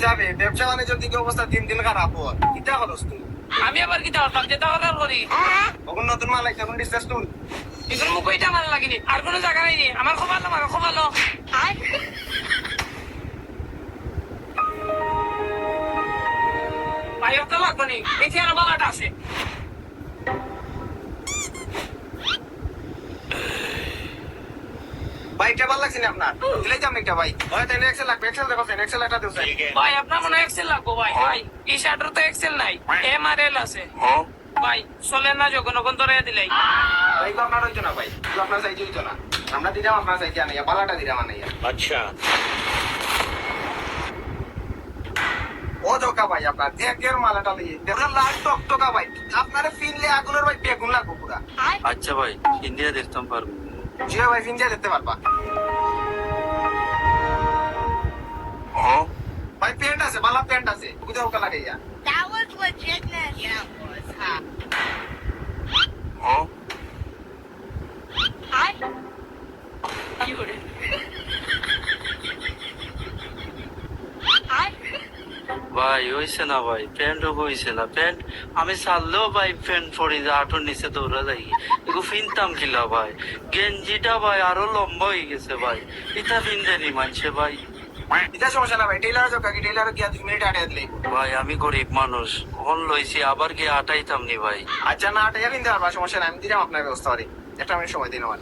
যাবে ব্যবসা বাণিজ্যের দিকে অবস্থা দিন দিন খারাপ হওয়ার কিতা খরচ তুই আমি আবার কি দাও তার যেটা অর্ডার করি তখন নতুন মাল আছে এখন ডিসকাস তুল এখন মুখ ওইটা আমার লাগেনি আর কোনো জায়গা নাই আমার খুব ভালো আমার খুব ভালো ভাই ওটা লাগবে নি দেখি আর বাবাটা আছে ভাই এটা ভালো লাগছে না আপনার দিলে যাম একটা ভাই হয় তাই এক্সেল লাগবে এক্সেল দেখো এক্সেল একটা দিও ভাই আপনার মনে হয় এক্সেল লাগবো ভাই ভাই টি শার্টের তো এক্সেল নাই এম আর এল আছে ভাই চলেন না যখন ওখান ধরে দিলাই ভাই তো আপনার হইতো না ভাই তো আপনার সাইজে হইতো না আমরা দিলাম আপনার সাইজে আনাইয়া বালাটা দিলাম আনাইয়া अच्छा ও ধোকা ভাই আপনার একের মালাটা লইয়ে দেখো লাল টকটকা ভাই আপনারে ফিনলে আগুনের ভাই বেগুন লাগবো পুরা আচ্ছা ভাই ইন্ডিয়া দেখতাম পারবো জি ভাই ফিনজা দেখতে পারবা ভাই প্যান্ট আছে বালা প্যান্ট আছে কোথাও ওকা লাগাইয়া That was legitness. Yeah, it was. Huh? Hi. কি করে Hi. ভাই হইছে না ভাই প্যান্টও হইছে না প্যান্ট আমি চাললেও ভাই প্যান্ট পরি যে হাঁটুর নিচে দৌড়া যাই এগু ফিনতাম কিলা ভাই গেঞ্জিটা ভাই আরো লম্বা হয়ে গেছে ভাই এটা ফিনদেনি মানছে ভাই এটা সমস্যা না ভাই টেইলার যোগ কি টেইলার গিয়া 2 মিনিট আটে দিলে ভাই আমি গরিব মানুষ হন লইছি আবার গিয়ে হাঁটাইতাম নি ভাই আচ্ছা না আটে দিন দেওয়ার সমস্যা না আমি দিলাম আপনার ব্যবস্থা করি একটা মিনিট সময় দিন আমার